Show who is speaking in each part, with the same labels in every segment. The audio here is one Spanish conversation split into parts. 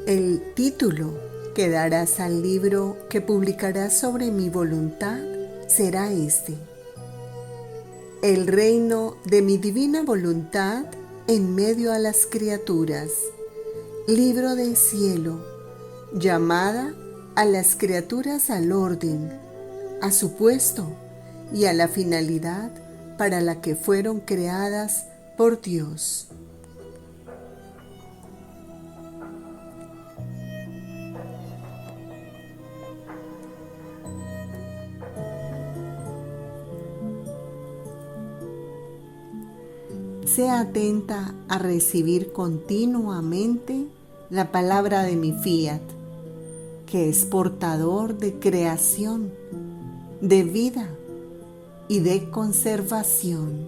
Speaker 1: El título que darás al libro que publicarás sobre mi voluntad será este: El reino de mi divina voluntad en medio a las criaturas. Libro del cielo, llamada a las criaturas al orden, a su puesto y a la finalidad para la que fueron creadas por Dios. Sea atenta a recibir continuamente la palabra de mi fiat, que es portador de creación, de vida y de conservación.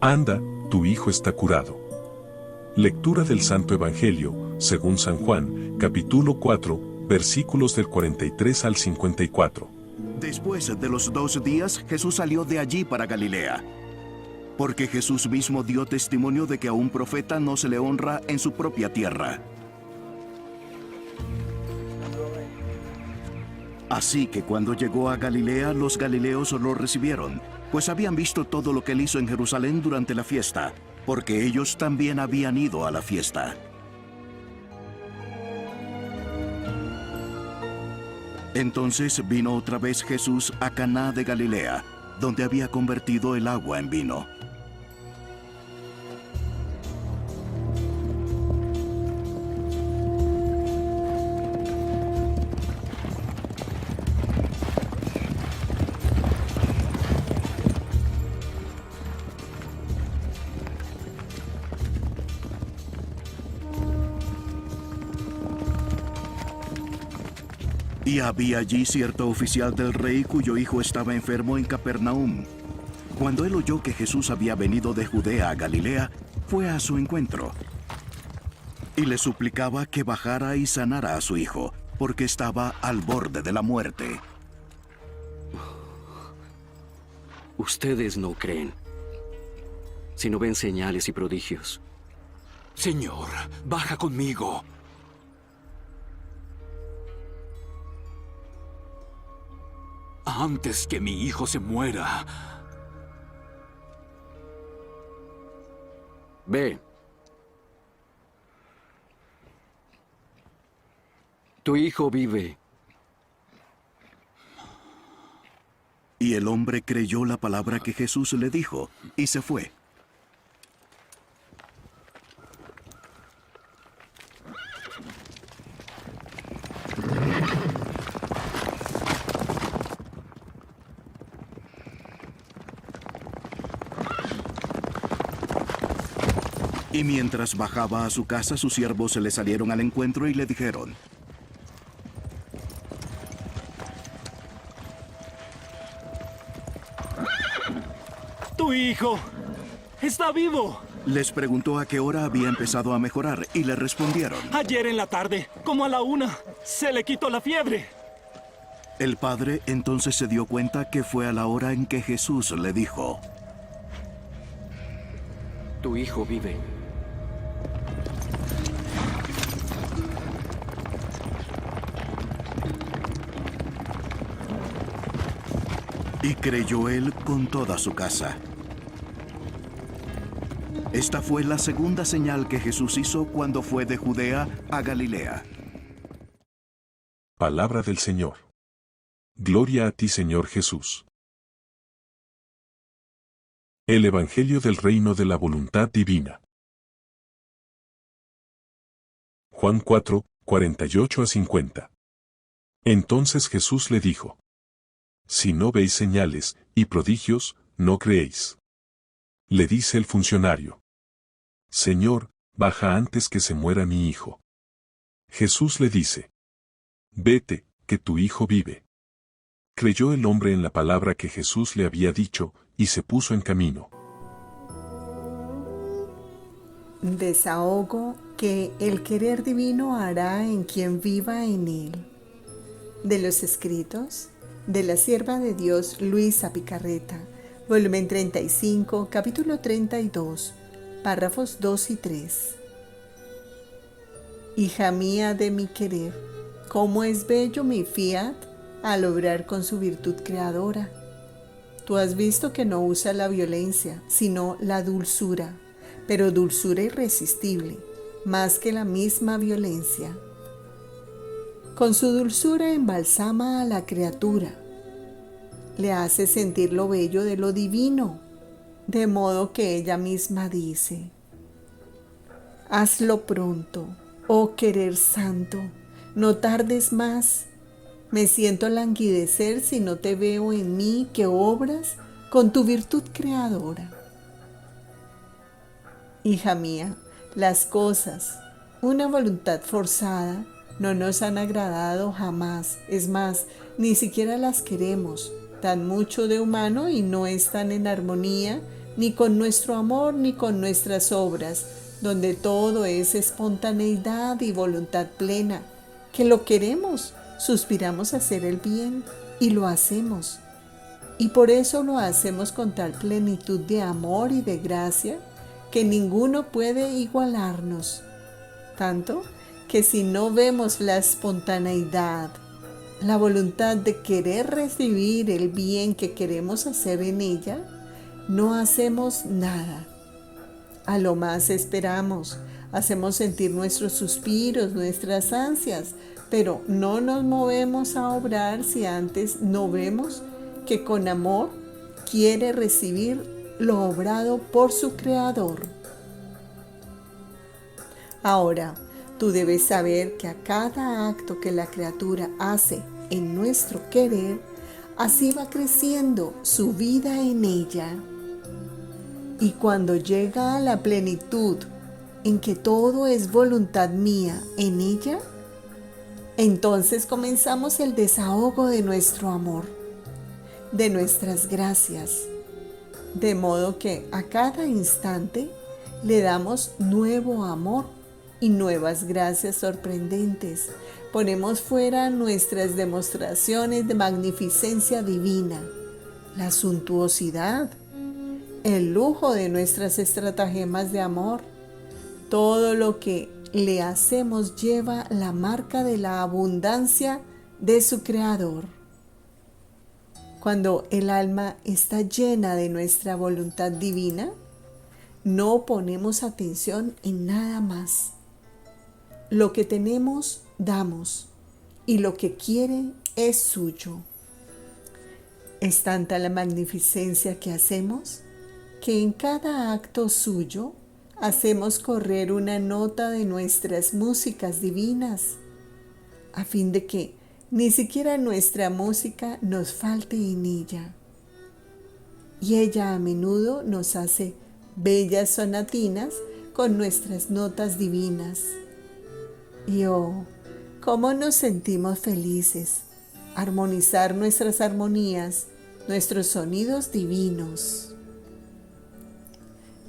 Speaker 2: Anda, tu hijo está curado. Lectura del Santo Evangelio, según San Juan, capítulo 4, versículos del 43 al 54.
Speaker 3: Después de los 2 días, Jesús salió de allí para Galilea, porque Jesús mismo dio testimonio de que a un profeta no se le honra en su propia tierra. Así que cuando llegó a Galilea, los galileos lo recibieron, pues habían visto todo lo que él hizo en Jerusalén durante la fiesta, porque ellos también habían ido a la fiesta. Entonces vino otra vez Jesús a Caná de Galilea, donde había convertido el agua en vino. Y había allí cierto oficial del rey cuyo hijo estaba enfermo en Capernaum. Cuando él oyó que Jesús había venido de Judea a Galilea, fue a su encuentro y le suplicaba que bajara y sanara a su hijo, porque estaba al borde de la muerte.
Speaker 4: Ustedes no creen, sino ven señales y prodigios.
Speaker 5: Señor, baja conmigo. Antes que mi hijo se muera.
Speaker 4: Ve. Tu hijo vive.
Speaker 3: Y el hombre creyó la palabra que Jesús le dijo, y se fue. Y mientras bajaba a su casa, sus siervos se le salieron al encuentro y le dijeron:
Speaker 5: ¡Tu hijo está vivo!
Speaker 3: Les preguntó a qué hora había empezado a mejorar y le respondieron:
Speaker 5: Ayer en la tarde, como a la 1, se le quitó la fiebre.
Speaker 3: El padre entonces se dio cuenta que fue a la hora en que Jesús le dijo:
Speaker 4: Tu hijo vive.
Speaker 3: Y creyó él con toda su casa. Esta fue la segunda señal que Jesús hizo cuando fue de Judea a Galilea.
Speaker 2: Palabra del Señor. Gloria a ti, Señor Jesús. El Evangelio del Reino de la Voluntad Divina. Juan 4, 48 a 50. Entonces Jesús le dijo: Si no veis señales y prodigios, no creéis. Le dice el funcionario: Señor, baja antes que se muera mi hijo. Jesús le dice: Vete, que tu hijo vive. Creyó el hombre en la palabra que Jesús le había dicho, y se puso en camino.
Speaker 1: Desahogo que el querer divino hará en quien viva en él. De los escritos de la sierva de Dios Luisa Picarreta, volumen 35, capítulo 32, párrafos 2 y 3. Hija mía de mi querer, cómo es bello mi fiat al obrar con su virtud creadora. Tú has visto que no usa la violencia, sino la dulzura, pero dulzura irresistible, más que la misma violencia. Con su dulzura embalsama a la criatura, le hace sentir lo bello de lo divino, de modo que ella misma dice: hazlo pronto, oh querer santo, no tardes más. Me siento languidecer si no te veo en mí que obras con tu virtud creadora. Hija mía, las cosas, una voluntad forzada, no nos han agradado jamás. Es más, ni siquiera las queremos. Dan mucho de humano y no están en armonía ni con nuestro amor ni con nuestras obras, donde todo es espontaneidad y voluntad plena, que lo queremos. Suspiramos hacer el bien y lo hacemos. Y por eso lo hacemos con tal plenitud de amor y de gracia que ninguno puede igualarnos. Tanto que si no vemos la espontaneidad, la voluntad de querer recibir el bien que queremos hacer en ella, no hacemos nada. A lo más esperamos, hacemos sentir nuestros suspiros, nuestras ansias, pero no nos movemos a obrar si antes no vemos que con amor quiere recibir lo obrado por su Creador. Ahora, tú debes saber que a cada acto que la criatura hace en nuestro querer, así va creciendo su vida en ella. Y cuando llega a la plenitud en que todo es voluntad mía en ella, entonces comenzamos el desahogo de nuestro amor, de nuestras gracias, de modo que a cada instante le damos nuevo amor y nuevas gracias sorprendentes. Ponemos fuera nuestras demostraciones de magnificencia divina, la suntuosidad, el lujo de nuestras estratagemas de amor. Todo lo que le hacemos lleva la marca de la abundancia de su Creador. Cuando el alma está llena de nuestra voluntad divina, no ponemos atención en nada más. Lo que tenemos, damos, y lo que quiere es suyo. Es tanta la magnificencia que hacemos, que en cada acto suyo hacemos correr una nota de nuestras músicas divinas, a fin de que ni siquiera nuestra música nos falte en ella. Y ella a menudo nos hace bellas sonatinas con nuestras notas divinas. Y oh, cómo nos sentimos felices armonizar nuestras armonías, nuestros sonidos divinos.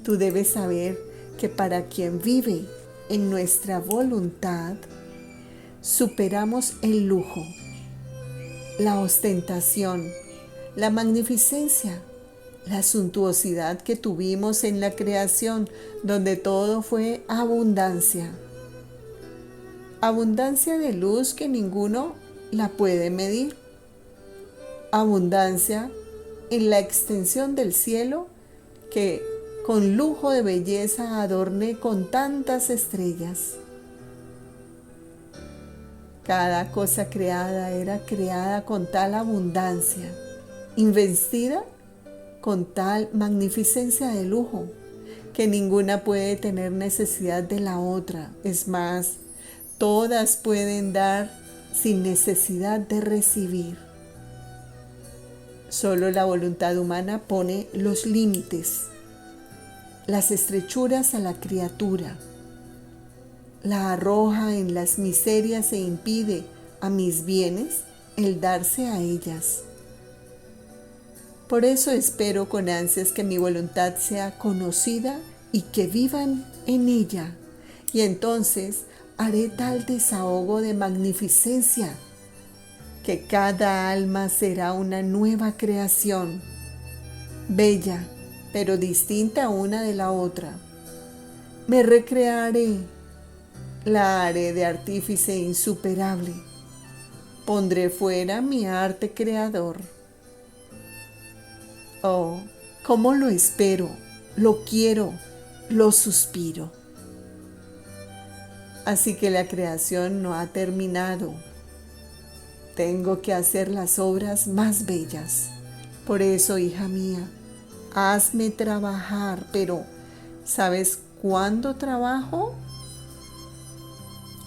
Speaker 1: Tú debes saber que para quien vive en nuestra voluntad, superamos el lujo, la ostentación, la magnificencia, la suntuosidad que tuvimos en la creación, donde todo fue abundancia. Abundancia de luz que ninguno la puede medir. Abundancia en la extensión del cielo que con lujo de belleza adorné con tantas estrellas. Cada cosa creada era creada con tal abundancia, investida con tal magnificencia de lujo, que ninguna puede tener necesidad de la otra. Es más, todas pueden dar sin necesidad de recibir. Solo la voluntad humana pone los límites, las estrechuras a la criatura, la arroja en las miserias e impide a mis bienes el darse a ellas. Por eso espero con ansias que mi voluntad sea conocida y que vivan en ella, y entonces haré tal desahogo de magnificencia que cada alma será una nueva creación, bella pero distinta una de la otra, Me recrearé, la haré de artífice insuperable. Pondré fuera mi arte creador. Oh, cómo lo espero, lo quiero, lo suspiro. Así que la creación no ha terminado. Tengo que hacer las obras más bellas. Por eso, hija mía, hazme trabajar, pero ¿sabes cuándo trabajo?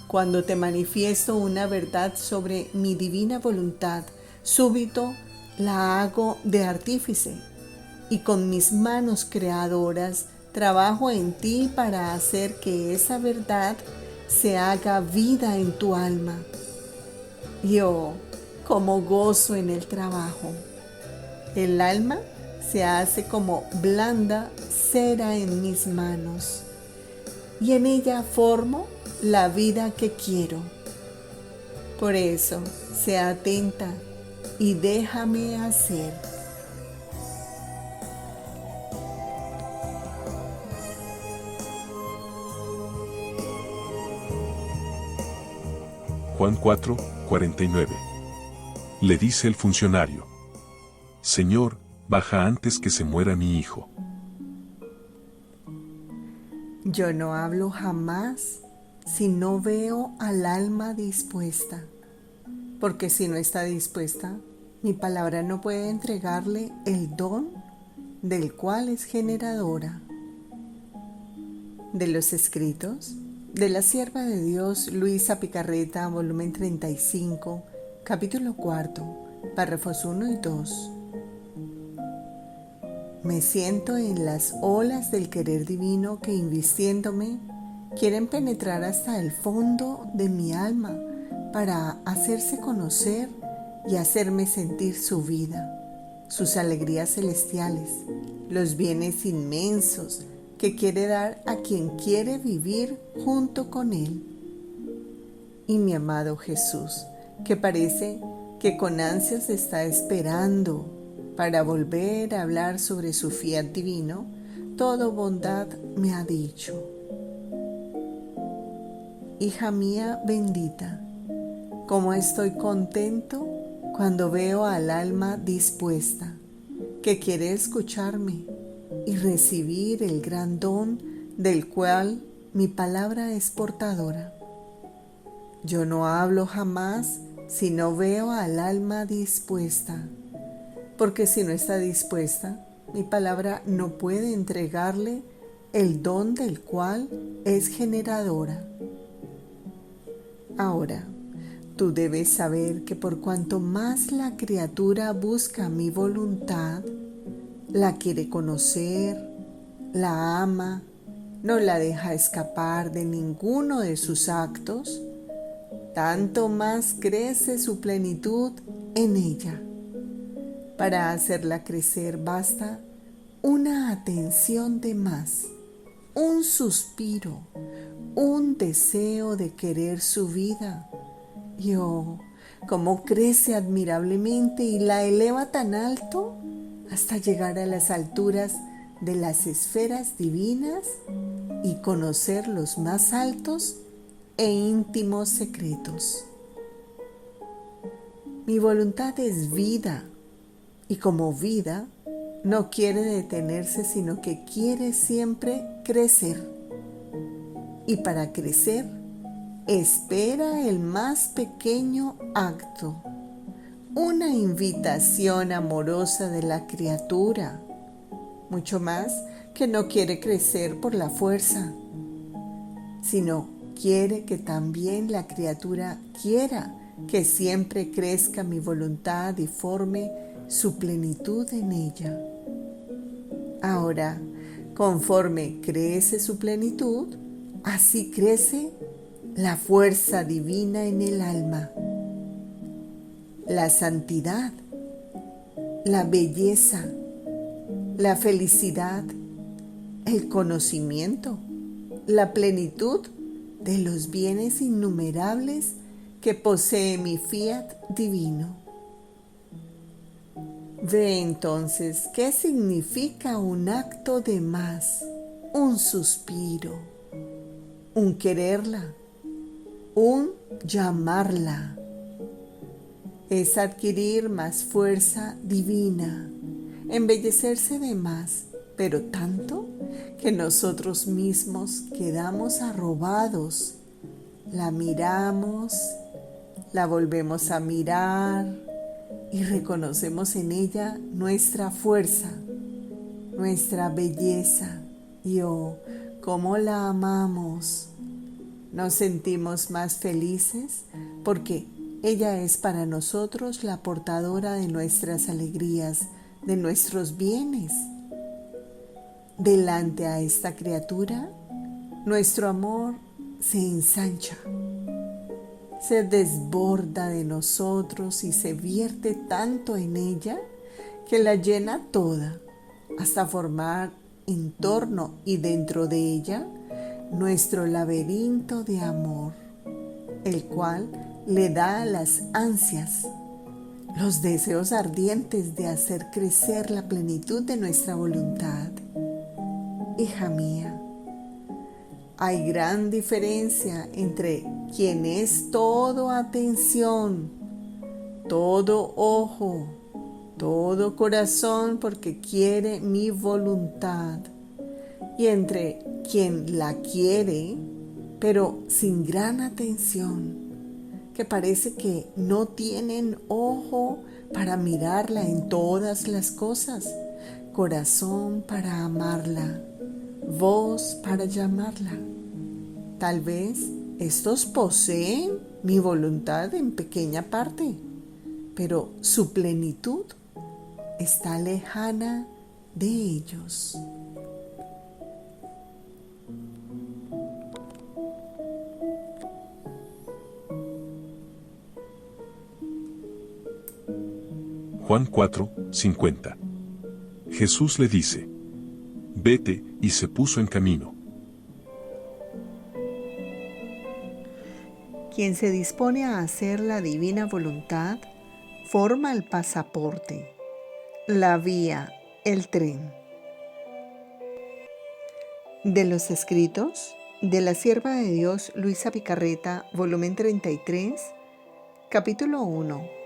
Speaker 1: Cuando te manifiesto una verdad sobre mi divina voluntad, súbito la hago de artífice y con mis manos creadoras trabajo en ti para hacer que esa verdad se haga vida en tu alma. Yo, como gozo en el trabajo. El alma se hace como blanda cera en mis manos y en ella formo la vida que quiero. Por eso, sea atenta y déjame hacer.
Speaker 2: Juan 4, 49. Le dice el funcionario: Señor, baja antes que se muera mi hijo.
Speaker 1: Yo no hablo jamás si no veo al alma dispuesta, porque si no está dispuesta, mi palabra no puede entregarle el don del cual es generadora. De los escritos de la sierva de Dios Luisa Picarreta, volumen 35, capítulo 4, párrafos 1 y 2. Me siento en las olas del querer divino que, invistiéndome, quieren penetrar hasta el fondo de mi alma para hacerse conocer y hacerme sentir su vida, sus alegrías celestiales, los bienes inmensos que quiere dar a quien quiere vivir junto con Él. Y mi amado Jesús, que parece que con ansias está esperando para volver a hablar sobre su fiat divino, todo bondad me ha dicho: hija mía bendita, cómo estoy contento cuando veo al alma dispuesta, que quiere escucharme y recibir el gran don del cual mi palabra es portadora. Yo no hablo jamás si no veo al alma dispuesta, porque si no está dispuesta, mi palabra no puede entregarle el don del cual es generadora. Ahora, tú debes saber que por cuanto más la criatura busca mi voluntad, la quiere conocer, la ama, no la deja escapar de ninguno de sus actos, tanto más crece su plenitud en ella. Para hacerla crecer basta una atención de más, un suspiro, un deseo de querer su vida. Y oh, cómo crece admirablemente y la eleva tan alto hasta llegar a las alturas de las esferas divinas y conocer los más altos e íntimos secretos. Mi voluntad es vida, y como vida no quiere detenerse, sino que quiere siempre crecer. Y para crecer, espera el más pequeño acto, una invitación amorosa de la criatura, mucho más que no quiere crecer por la fuerza, sino quiere que también la criatura quiera que siempre crezca mi voluntad y forme su plenitud en ella. Ahora, conforme crece su plenitud, así crece la fuerza divina en el alma, la santidad, la belleza, la felicidad, el conocimiento, la plenitud de los bienes innumerables que posee mi fiat divino. Ve entonces qué significa un acto de más, un suspiro, un quererla, un llamarla. Es adquirir más fuerza divina, embellecerse de más, pero tanto que nosotros mismos quedamos arrobados. La miramos, la volvemos a mirar y reconocemos en ella nuestra fuerza, nuestra belleza. Y oh, cómo la amamos. Nos sentimos más felices porque ella es para nosotros la portadora de nuestras alegrías, de nuestros bienes. Delante a esta criatura, nuestro amor se ensancha, se desborda de nosotros y se vierte tanto en ella que la llena toda, hasta formar en torno y dentro de ella nuestro laberinto de amor, el cual le da las ansias, los deseos ardientes de hacer crecer la plenitud de nuestra voluntad. Hija mía, hay gran diferencia entre quien es todo atención, todo ojo, todo corazón porque quiere mi voluntad, y entre quien la quiere, pero sin gran atención, que parece que no tienen ojo para mirarla en todas las cosas, corazón para amarla, voz para llamarla. Tal vez estos poseen mi voluntad en pequeña parte, pero su plenitud está lejana de ellos.
Speaker 2: Juan 4, 50. Jesús le dice: Vete, y se puso en camino.
Speaker 1: Quien se dispone a hacer la divina voluntad forma el pasaporte, la vía, el tren. De los escritos de la sierva de Dios Luisa Picarreta, volumen 33, capítulo 1.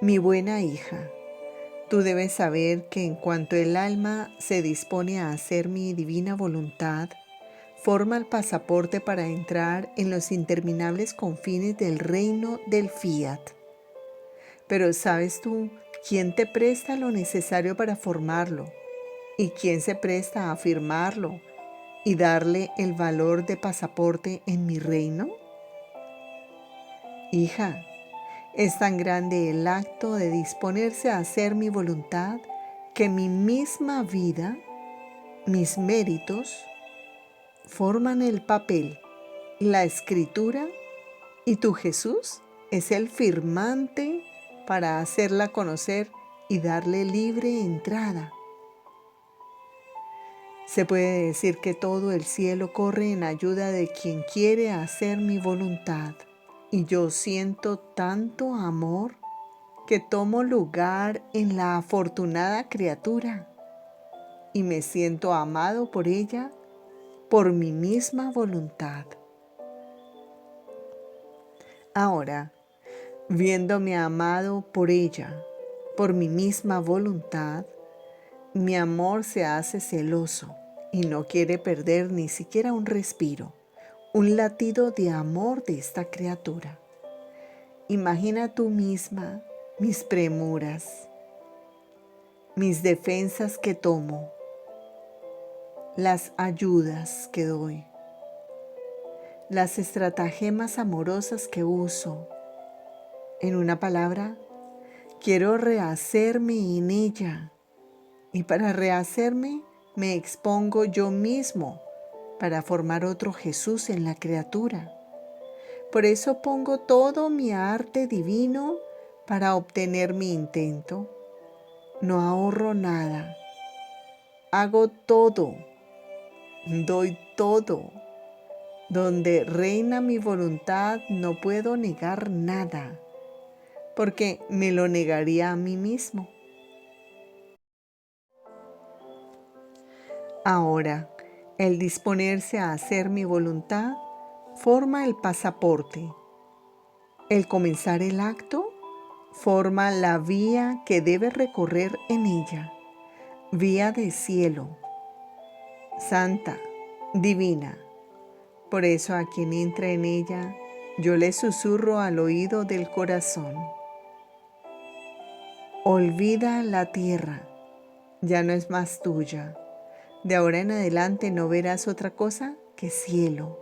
Speaker 1: Mi buena hija, tú debes saber que en cuanto el alma se dispone a hacer mi divina voluntad, forma el pasaporte para entrar en los interminables confines del reino del Fiat. Pero ¿sabes tú quién te presta lo necesario para formarlo? ¿Y quién se presta a afirmarlo y darle el valor de pasaporte en mi reino? Hija, es tan grande el acto de disponerse a hacer mi voluntad que mi misma vida, mis méritos, forman el papel, la escritura, y tu Jesús es el firmante para hacerla conocer y darle libre entrada. Se puede decir que todo el cielo corre en ayuda de quien quiere hacer mi voluntad, y yo siento tanto amor que tomo lugar en la afortunada criatura y me siento amado por ella por mi misma voluntad. Ahora, viéndome amado por ella por mi misma voluntad, mi amor se hace celoso y no quiere perder ni siquiera un respiro, un latido de amor de esta criatura. Imagina tú misma mis premuras, mis defensas que tomo, las ayudas que doy, las estratagemas amorosas que uso. En una palabra, quiero rehacerme en ella, y para rehacerme me expongo yo mismo para formar otro Jesús en la criatura. Por eso pongo todo mi arte divino para obtener mi intento. No ahorro nada, hago todo, doy todo. Donde reina mi voluntad no puedo negar nada, porque me lo negaría a mí mismo. Ahora, El disponerse a hacer mi voluntad forma el pasaporte. El comenzar el acto forma la vía que debe recorrer en ella, vía de cielo, santa, divina. Por eso a quien entra en ella, yo le susurro al oído del corazón. Olvida la tierra, ya no es más tuya. De ahora en adelante no verás otra cosa que cielo.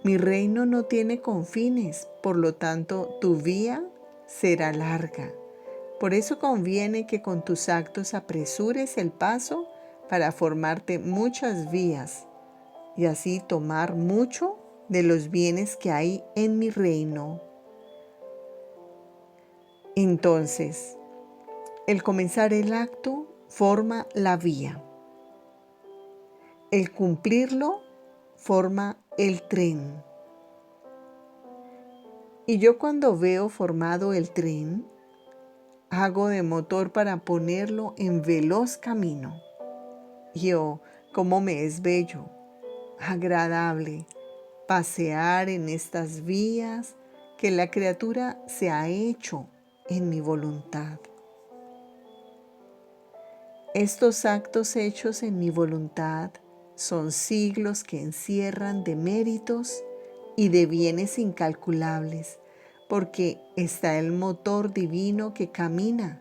Speaker 1: Mi reino no tiene confines, por lo tanto tu vía será larga. Por eso conviene que con tus actos apresures el paso para formarte muchas vías y así tomar mucho de los bienes que hay en mi reino. Entonces, el comenzar el acto forma la vía. El cumplirlo forma el tren. Y yo cuando veo formado el tren, hago de motor para ponerlo en veloz camino. Y oh, cómo me es bello, agradable, pasear en estas vías que la criatura se ha hecho en mi voluntad. Estos actos hechos en mi voluntad son siglos que encierran de méritos y de bienes incalculables, porque está el motor divino que camina,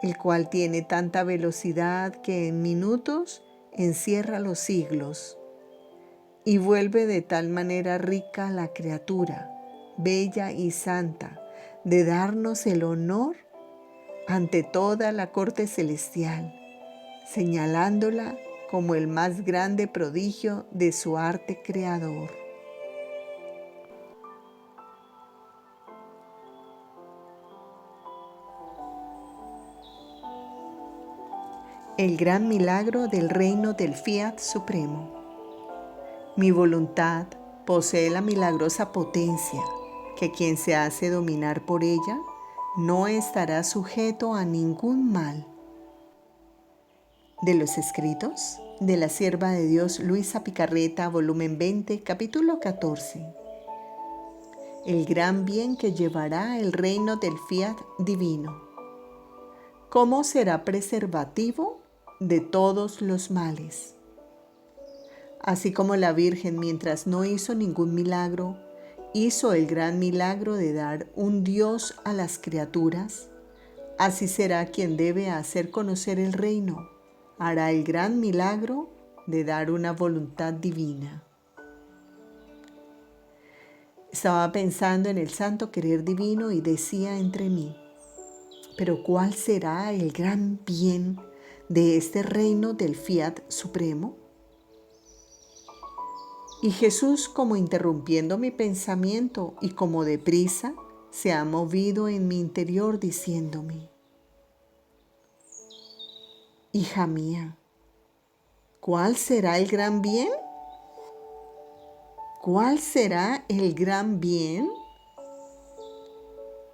Speaker 1: el cual tiene tanta velocidad que en minutos encierra los siglos y vuelve de tal manera rica la criatura, bella y santa, de darnos el honor ante toda la corte celestial, señalándola como el más grande prodigio de su arte creador. El gran milagro del reino del Fiat Supremo. Mi voluntad posee la milagrosa potencia que quien se hace dominar por ella no estará sujeto a ningún mal. De los escritos de la sierva de Dios Luisa Picarreta, volumen 20, capítulo 14. El gran bien que llevará el reino del Fiat divino. ¿Cómo será preservativo de todos los males? Así como la Virgen, mientras no hizo ningún milagro, hizo el gran milagro de dar un Dios a las criaturas, así será quien debe hacer conocer el reino, hará el gran milagro de dar una voluntad divina. Estaba pensando en el santo querer divino y decía entre mí, pero ¿cuál será el gran bien de este reino del Fiat Supremo? Y Jesús, como interrumpiendo mi pensamiento y como deprisa, se ha movido en mi interior diciéndome, hija mía, ¿cuál será el gran bien? ¿Cuál será el gran bien?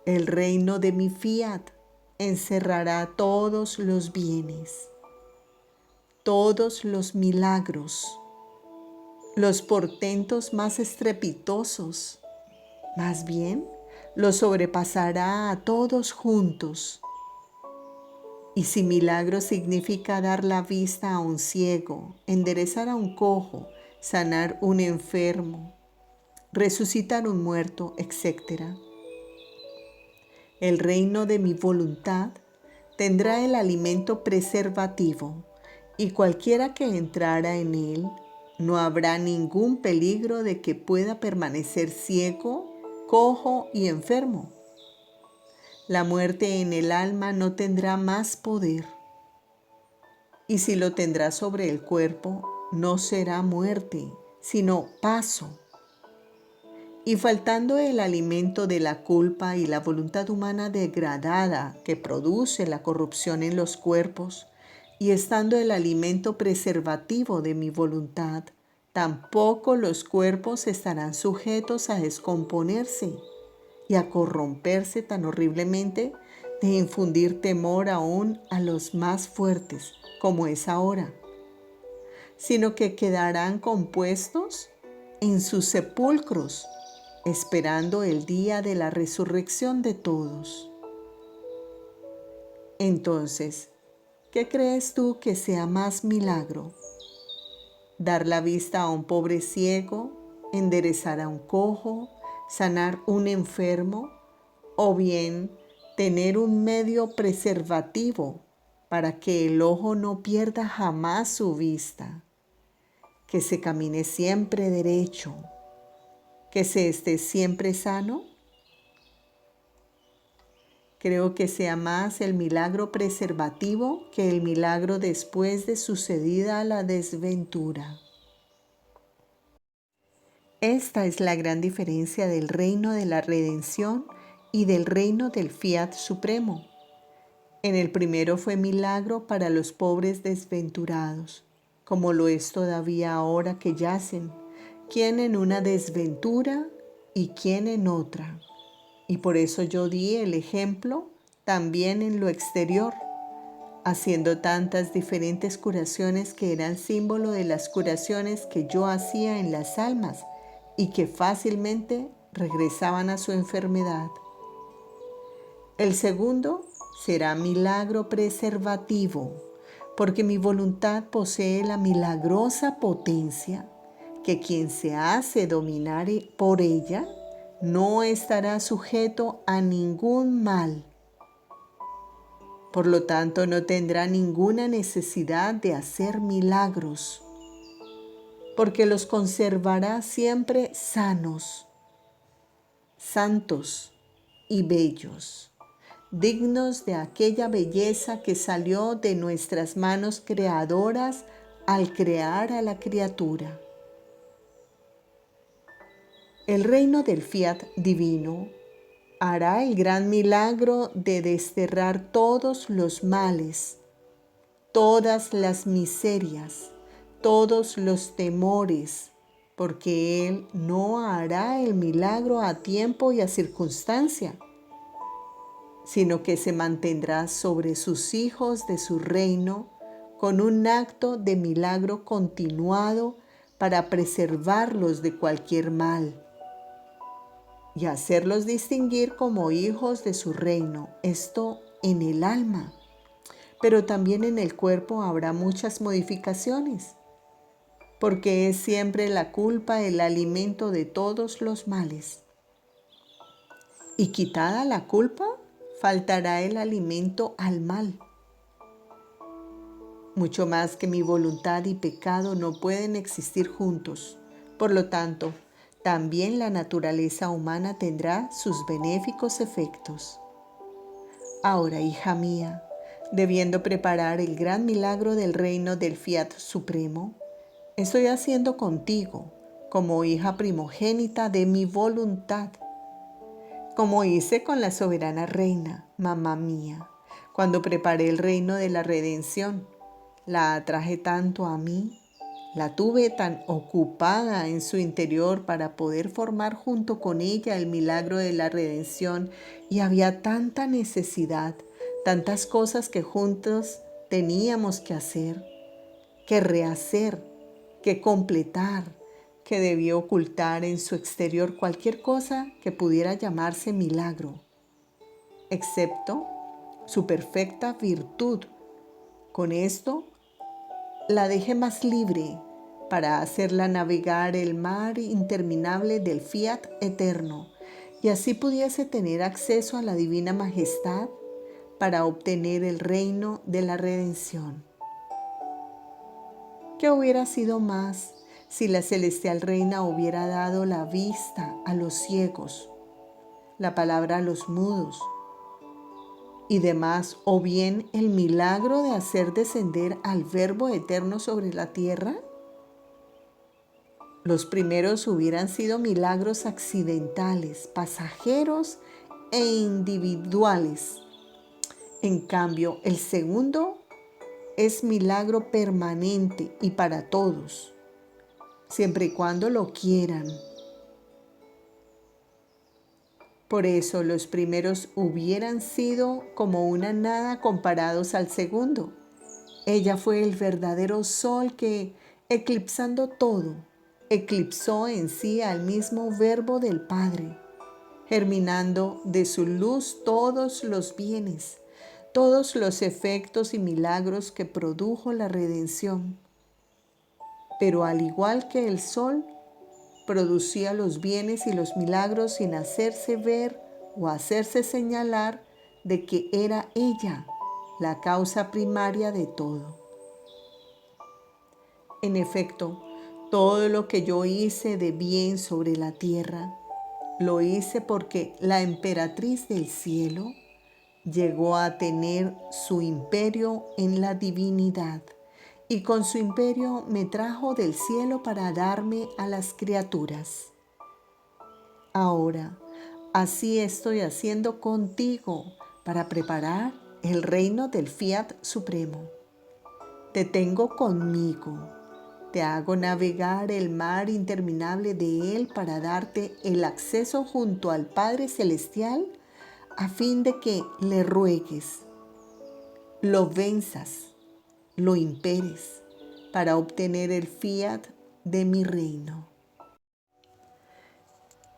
Speaker 1: El reino de mi Fiat encerrará todos los bienes, todos los milagros, los portentos más estrepitosos, más bien los sobrepasará a todos juntos. Y si milagro significa dar la vista a un ciego, enderezar a un cojo, sanar un enfermo, resucitar un muerto, etc., el reino de mi voluntad tendrá el alimento preservativo, y cualquiera que entrara en él, no habrá ningún peligro de que pueda permanecer ciego, cojo y enfermo. La muerte en el alma no tendrá más poder, y si lo tendrá sobre el cuerpo, no será muerte, sino paso. Y faltando el alimento de la culpa y la voluntad humana degradada que produce la corrupción en los cuerpos, y estando el alimento preservativo de mi voluntad, tampoco los cuerpos estarán sujetos a descomponerse y a corromperse tan horriblemente de infundir temor aún a los más fuertes, como es ahora. sino que quedarán compuestos en sus sepulcros, esperando el día de la resurrección de todos. Entonces, ¿qué crees tú que sea más milagro? ¿Dar la vista a un pobre ciego, enderezar a un cojo, sanar un enfermo, o bien tener un medio preservativo para que el ojo no pierda jamás su vista, que se camine siempre derecho, que se esté siempre sano? Creo que sea más el milagro preservativo que el milagro después de sucedida la desventura. Esta es la gran diferencia del reino de la redención y del reino del Fiat Supremo. En el primero fue milagro para los pobres desventurados, como lo es todavía ahora que yacen, quien en una desventura y quien en otra. Y por eso yo di el ejemplo también en lo exterior, haciendo tantas diferentes curaciones que eran símbolo de las curaciones que yo hacía en las almas y que fácilmente regresaban a su enfermedad. El segundo será milagro preservativo, porque mi voluntad posee la milagrosa potencia que quien se hace dominar por ella no estará sujeto a ningún mal. Por lo tanto, no tendrá ninguna necesidad de hacer milagros, porque los conservará siempre sanos, santos y bellos, dignos de aquella belleza que salió de nuestras manos creadoras al crear a la criatura. El reino del Fiat divino hará el gran milagro de desterrar todos los males, todas las miserias, todos los temores, porque Él no hará el milagro a tiempo y a circunstancia, sino que se mantendrá sobre sus hijos de su reino con un acto de milagro continuado para preservarlos de cualquier mal y hacerlos distinguir como hijos de su reino, esto en el alma. Pero también en el cuerpo habrá muchas modificaciones, porque es siempre la culpa el alimento de todos los males. Y quitada la culpa, faltará el alimento al mal. Mucho más que mi voluntad y pecado no pueden existir juntos. Por lo tanto, también la naturaleza humana tendrá sus benéficos efectos. Ahora, hija mía, debiendo preparar el gran milagro del reino del Fiat Supremo, estoy haciendo contigo, como hija primogénita de mi voluntad, como hice con la soberana reina, mamá mía, cuando preparé el reino de la redención. La atraje tanto a mí, la tuve tan ocupada en su interior para poder formar junto con ella el milagro de la redención, y había tanta necesidad, tantas cosas que juntos teníamos que hacer, que rehacer, que completar, que debió ocultar en su exterior cualquier cosa que pudiera llamarse milagro, excepto su perfecta virtud. Con esto la dejé más libre para hacerla navegar el mar interminable del Fiat eterno, y así pudiese tener acceso a la divina majestad para obtener el reino de la redención. ¿Qué hubiera sido más si la celestial reina hubiera dado la vista a los ciegos, la palabra a los mudos y demás, o bien el milagro de hacer descender al Verbo eterno sobre la tierra? Los primeros hubieran sido milagros accidentales, pasajeros e individuales. En cambio, el segundo es milagro permanente y para todos, siempre y cuando lo quieran. Por eso los primeros hubieran sido como una nada comparados al segundo. Ella fue el verdadero sol que eclipsando todo, eclipsó en sí al mismo Verbo del Padre, germinando de su luz todos los bienes, todos los efectos y milagros que produjo la redención. Pero al igual que el sol, producía los bienes y los milagros sin hacerse ver o hacerse señalar de que era ella la causa primaria de todo. En efecto, todo lo que yo hice de bien sobre la tierra, lo hice porque la emperatriz del cielo llegó a tener su imperio en la divinidad y con su imperio me trajo del cielo para darme a las criaturas. Ahora, así estoy haciendo contigo para preparar el reino del Fiat Supremo. Te tengo conmigo. Te hago navegar el mar interminable de Él para darte el acceso junto al Padre Celestial a fin de que le ruegues, lo venzas, lo imperes para obtener el fiat de mi reino.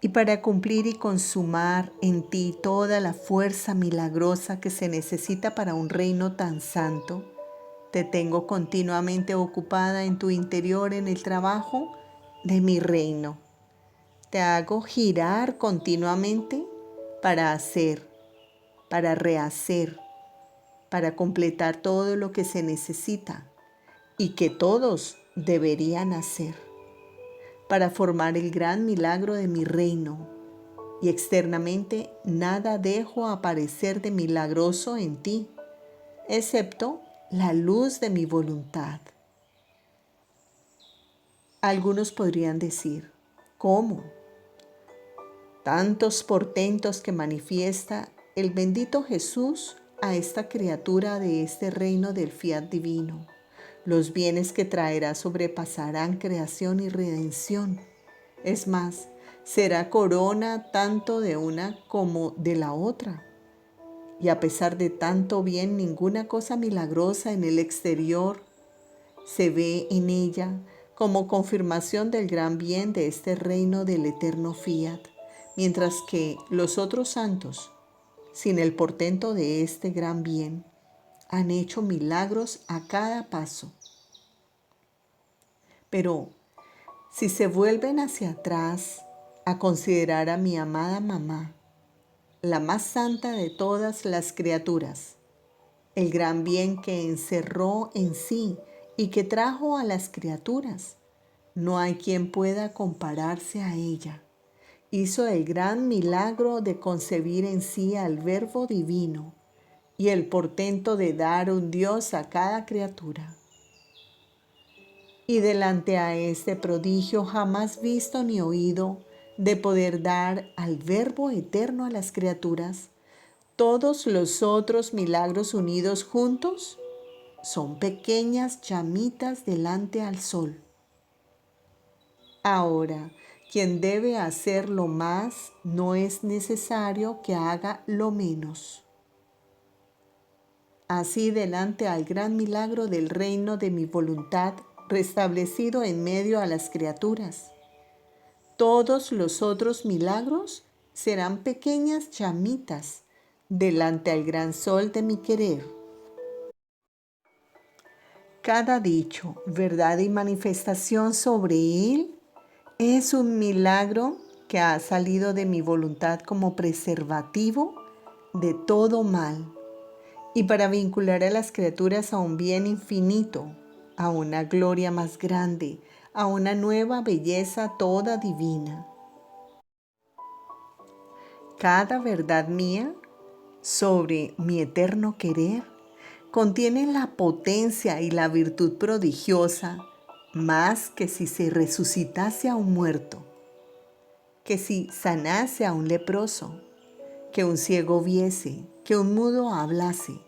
Speaker 1: Y para cumplir y consumar en ti toda la fuerza milagrosa que se necesita para un reino tan santo, te tengo continuamente ocupada en tu interior en el trabajo de mi reino. Te hago girar continuamente para hacer, para rehacer, para completar todo lo que se necesita y que todos deberían hacer, para formar el gran milagro de mi reino. Y externamente nada dejo aparecer de milagroso en ti, excepto la luz de mi voluntad. Algunos podrían decir, ¿cómo? Tantos portentos que manifiesta el bendito Jesús a esta criatura de este reino del fiat divino. Los bienes que traerá sobrepasarán creación y redención. Es más, será corona tanto de una como de la otra. Y a pesar de tanto bien, ninguna cosa milagrosa en el exterior se ve en ella como confirmación del gran bien de este reino del eterno fiat, mientras que los otros santos, sin el portento de este gran bien, han hecho milagros a cada paso. Pero si se vuelven hacia atrás a considerar a mi amada mamá, la más santa de todas las criaturas, el gran bien que encerró en sí y que trajo a las criaturas, no hay quien pueda compararse a ella. Hizo el gran milagro de concebir en sí al Verbo divino y el portento de dar un Dios a cada criatura. Y delante a este prodigio jamás visto ni oído de poder dar al Verbo eterno a las criaturas, todos los otros milagros unidos juntos son pequeñas llamitas delante al sol. Ahora, quien debe hacer lo más, no es necesario que haga lo menos. Así delante al gran milagro del reino de mi voluntad restablecido en medio a las criaturas, todos los otros milagros serán pequeñas llamitas delante al gran sol de mi querer. Cada dicho, verdad y manifestación sobre él es un milagro que ha salido de mi voluntad como preservativo de todo mal y para vincular a las criaturas a un bien infinito, a una gloria más grande, a una nueva belleza toda divina. Cada verdad mía sobre mi eterno querer contiene la potencia y la virtud prodigiosa más que si se resucitase a un muerto, que si sanase a un leproso, que un ciego viese, que un mudo hablase,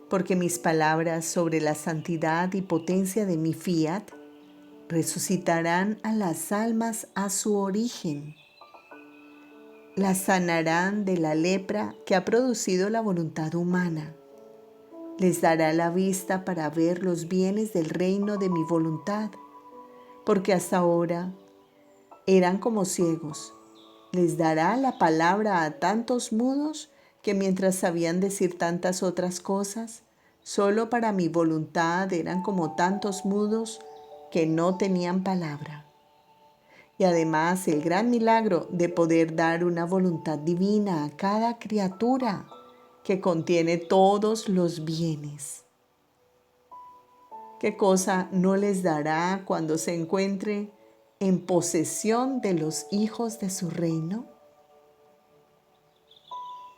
Speaker 1: porque mis palabras sobre la santidad y potencia de mi fiat resucitarán a las almas a su origen. Las sanarán de la lepra que ha producido la voluntad humana. Les dará la vista para ver los bienes del reino de mi voluntad. porque hasta ahora eran como ciegos. Les dará la palabra a tantos mudos que mientras sabían decir tantas otras cosas, solo para mi voluntad eran como tantos mudos que no tenían palabra. Y además el gran milagro de poder dar una voluntad divina a cada criatura que contiene todos los bienes. ¿Qué cosa no les dará cuando se encuentre en posesión de los hijos de su reino?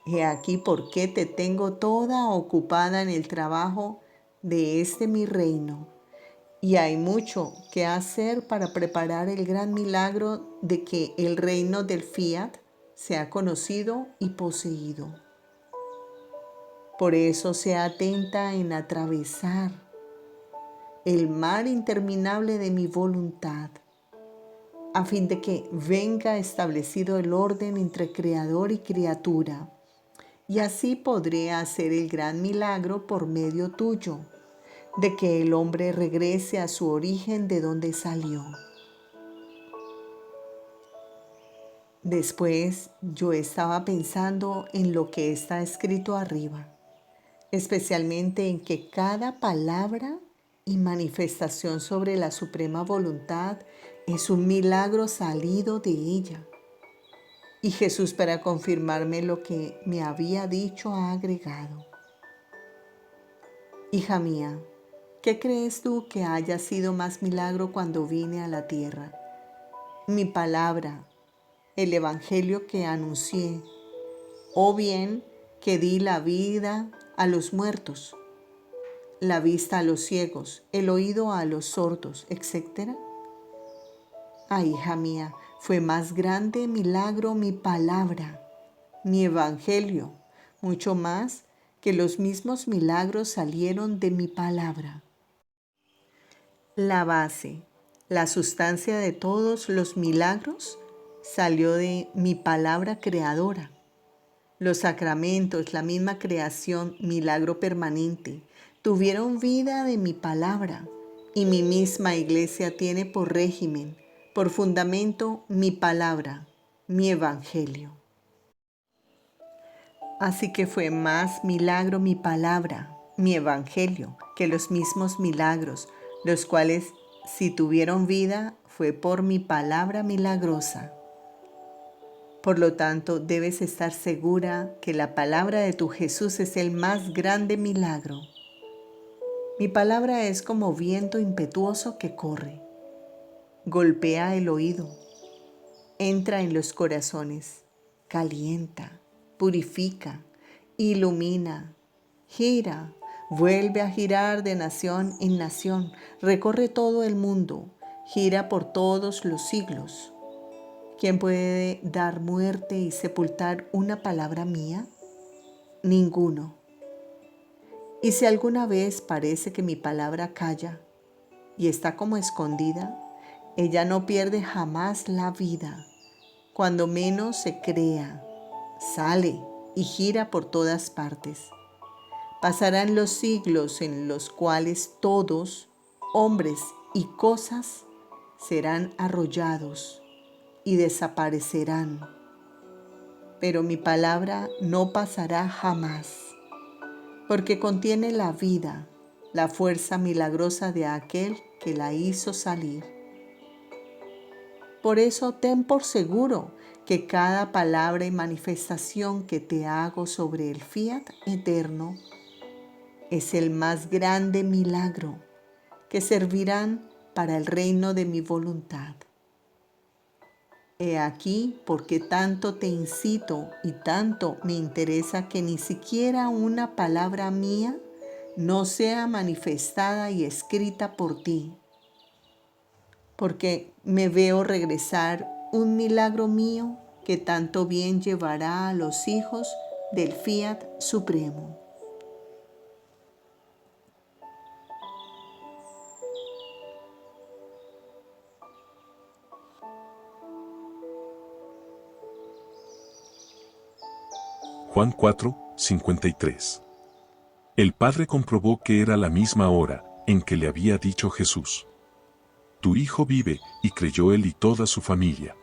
Speaker 1: He aquí por qué te tengo toda ocupada en el trabajo de este mi reino, y hay mucho que hacer para preparar el gran milagro de que el reino del Fiat sea conocido y poseído. Por eso sea atenta en atravesar el mar interminable de mi voluntad, a fin de que venga establecido el orden entre creador y criatura, y así podré hacer el gran milagro por medio tuyo, de que el hombre regrese a su origen de donde salió. Después yo estaba pensando en lo que está escrito arriba, especialmente en que cada palabra y manifestación sobre la suprema voluntad es un milagro salido de ella. Y Jesús, para confirmarme lo que me había dicho, ha agregado: hija mía, ¿qué crees tú que haya sido más milagro cuando vine a la tierra? ¿Mi palabra, el evangelio que anuncié, o bien que di la vida a los muertos, la vista a los ciegos, el oído a los sordos, etcétera? Ay, hija mía, fue más grande milagro mi palabra, mi evangelio, mucho más que los mismos milagros salieron de mi palabra. La base, la sustancia de todos los milagros salió de mi palabra creadora. Los sacramentos, la misma creación, milagro permanente, tuvieron vida de mi palabra, y mi misma iglesia tiene por régimen, por fundamento, mi palabra, mi evangelio. Así que fue más milagro mi palabra, mi evangelio, que los mismos milagros, los cuales, si tuvieron vida, fue por mi palabra milagrosa. Por lo tanto, debes estar segura que la palabra de tu Jesús es el más grande milagro. Mi palabra es como viento impetuoso que corre, golpea el oído, entra en los corazones, calienta, purifica, ilumina, gira, vuelve a girar de nación en nación, recorre todo el mundo, gira por todos los siglos. ¿Quién puede dar muerte y sepultar una palabra mía? Ninguno. Y si alguna vez parece que mi palabra calla y está como escondida, ella no pierde jamás la vida. Cuando menos se crea, sale y gira por todas partes. Pasarán los siglos en los cuales todos, hombres y cosas, serán arrollados y desaparecerán. Pero mi palabra no pasará jamás, porque contiene la vida, la fuerza milagrosa de aquel que la hizo salir. Por eso ten por seguro que cada palabra y manifestación que te hago sobre el Fiat eterno es el más grande milagro que servirán para el reino de mi voluntad. He aquí porque tanto te incito y tanto me interesa que ni siquiera una palabra mía no sea manifestada y escrita por ti, porque me veo regresar un milagro mío que tanto bien llevará a los hijos del Fiat Supremo.
Speaker 2: Juan 4, 53. El Padre comprobó que era la misma hora en que le había dicho Jesús: tu hijo vive, y creyó él y toda su familia.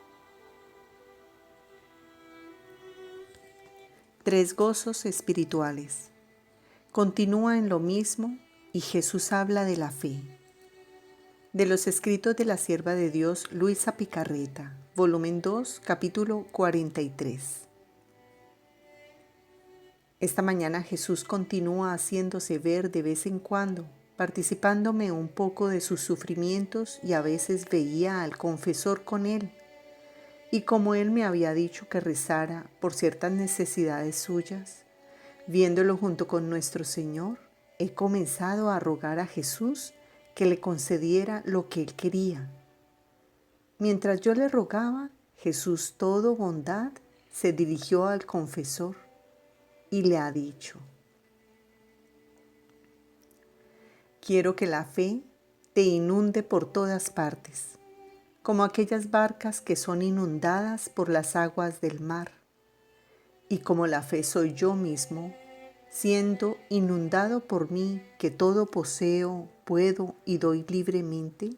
Speaker 1: 3 gozos espirituales. Continúa en lo mismo y Jesús habla de la fe. De los escritos de la sierva de Dios Luisa Picarreta, volumen 2, capítulo 43. Esta mañana Jesús continúa haciéndose ver de vez en cuando, participándome un poco de sus sufrimientos, y a veces veía al confesor con él. Y como él me había dicho que rezara por ciertas necesidades suyas, viéndolo junto con nuestro Señor, he comenzado a rogar a Jesús que le concediera lo que él quería. Mientras yo le rogaba, Jesús, todo bondad, se dirigió al confesor y le ha dicho: quiero que la fe te inunde por todas partes, como aquellas barcas que son inundadas por las aguas del mar. Y como la fe soy yo mismo, siendo inundado por mí, que todo poseo, puedo y doy libremente,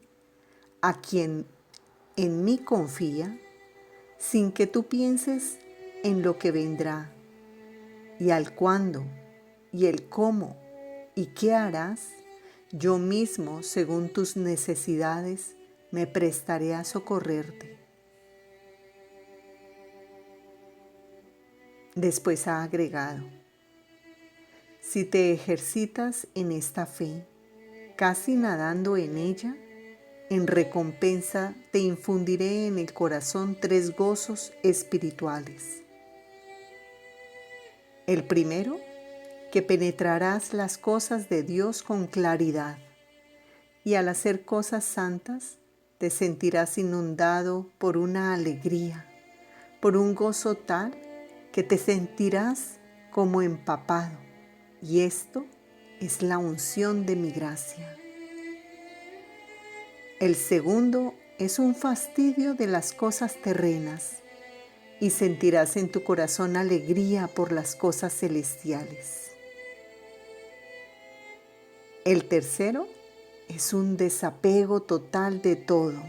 Speaker 1: a quien en mí confía, sin que tú pienses en lo que vendrá, y al cuándo, y el cómo, y qué harás, yo mismo, según tus necesidades, me prestaré a socorrerte. Después ha agregado: si te ejercitas en esta fe, casi nadando en ella, en recompensa te infundiré en el corazón 3 gozos espirituales. El primero, que penetrarás las cosas de Dios con claridad, y al hacer cosas santas te sentirás inundado por una alegría, por un gozo tal que te sentirás como empapado, y esto es la unción de mi gracia. El segundo es un fastidio de las cosas terrenas, y sentirás en tu corazón alegría por las cosas celestiales. El tercero es un desapego total de todo,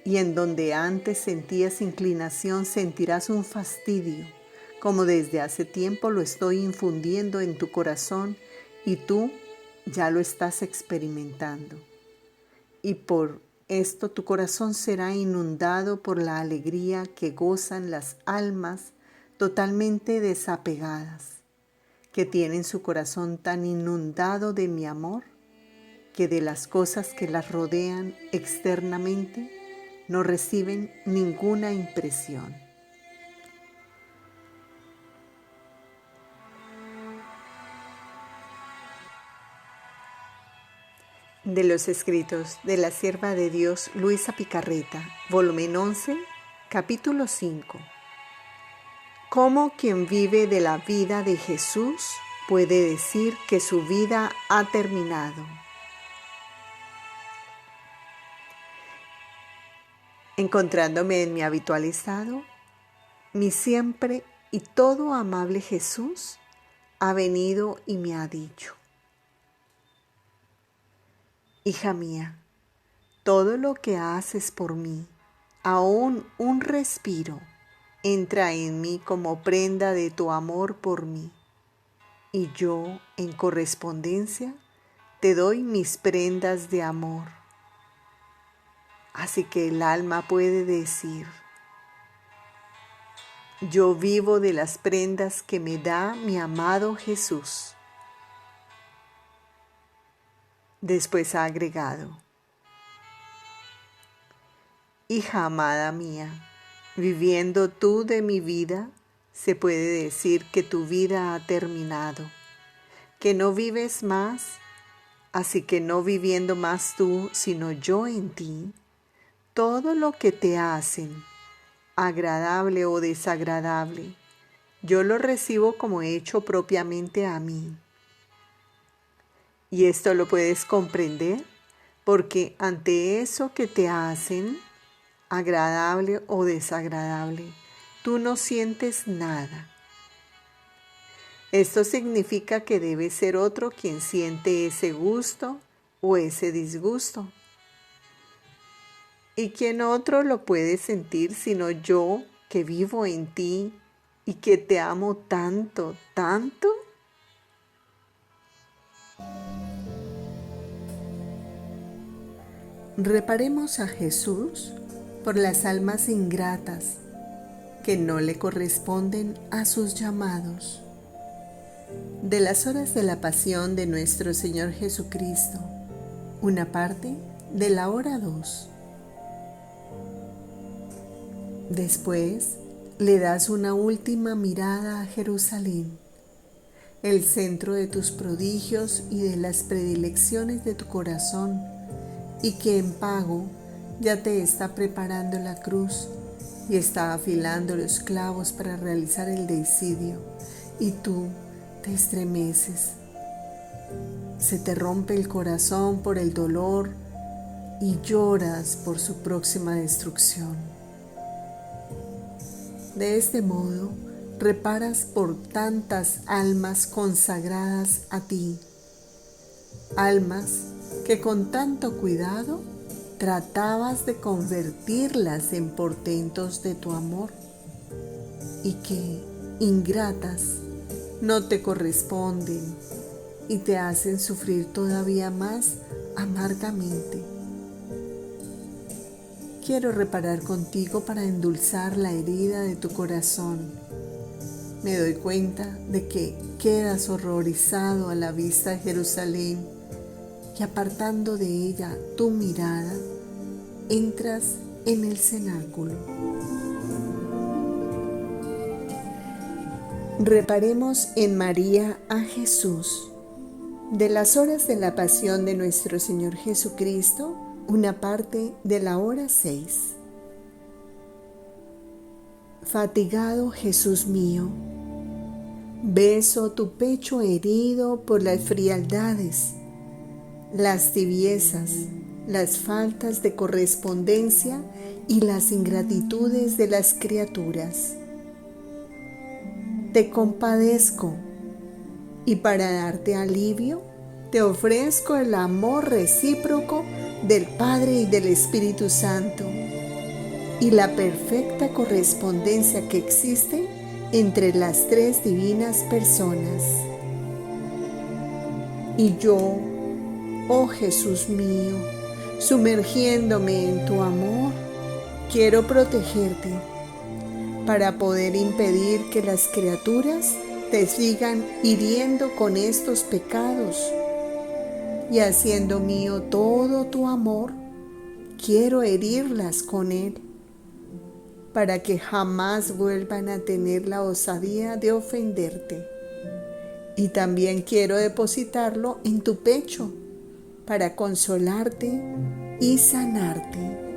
Speaker 1: y en donde antes sentías inclinación sentirás un fastidio, como desde hace tiempo lo estoy infundiendo en tu corazón y tú ya lo estás experimentando. Y por esto tu corazón será inundado por la alegría que gozan las almas totalmente desapegadas, que tienen su corazón tan inundado de mi amor, que de las cosas que las rodean externamente no reciben ninguna impresión. De los escritos de la sierva de Dios Luisa Picarreta, volumen 11, capítulo 5. ¿Cómo quien vive de la vida de Jesús puede decir que su vida ha terminado? Encontrándome en mi habitual estado, mi siempre y todo amable Jesús ha venido y me ha dicho: hija mía, todo lo que haces por mí, aún un respiro, entra en mí como prenda de tu amor por mí, y yo, en correspondencia, te doy mis prendas de amor. Así que el alma puede decir: yo vivo de las prendas que me da mi amado Jesús. Después ha agregado: hija amada mía, viviendo tú de mi vida, se puede decir que tu vida ha terminado, que no vives más, así que no viviendo más tú, sino yo en ti, todo lo que te hacen, agradable o desagradable, yo lo recibo como hecho propiamente a mí. Y esto lo puedes comprender porque ante eso que te hacen, agradable o desagradable, tú no sientes nada. Esto significa que debe ser otro quien siente ese gusto o ese disgusto. ¿Y quién otro lo puede sentir sino yo que vivo en ti y que te amo tanto, tanto? Reparemos a Jesús por las almas ingratas que no le corresponden a sus llamados. De las horas de la pasión de nuestro Señor Jesucristo, una parte de la hora 2. Después le das una última mirada a Jerusalén, el centro de tus prodigios y de las predilecciones de tu corazón, y que en pago ya te está preparando la cruz y está afilando los clavos para realizar el deicidio, y tú te estremeces. Se te rompe el corazón por el dolor y lloras por su próxima destrucción. De este modo, reparas por tantas almas consagradas a ti, almas que con tanto cuidado tratabas de convertirlas en portentos de tu amor y que, ingratas, no te corresponden y te hacen sufrir todavía más amargamente. Quiero reparar contigo para endulzar la herida de tu corazón. Me doy cuenta de que quedas horrorizado a la vista de Jerusalén y apartando de ella tu mirada, entras en el cenáculo. Reparemos en María a Jesús. De las horas de la pasión de nuestro Señor Jesucristo, una parte de la hora 6. Fatigado Jesús mío, beso tu pecho herido por las frialdades, las tibiezas, las faltas de correspondencia y las ingratitudes de las criaturas. Te compadezco y para darte alivio te ofrezco el amor recíproco del Padre y del Espíritu Santo y la perfecta correspondencia que existe entre las tres divinas personas. Y yo, oh Jesús mío, sumergiéndome en tu amor, quiero protegerte para poder impedir que las criaturas te sigan hiriendo con estos pecados. Y haciendo mío todo tu amor, quiero herirlas con él, para que jamás vuelvan a tener la osadía de ofenderte. Y también quiero depositarlo en tu pecho, para consolarte y sanarte.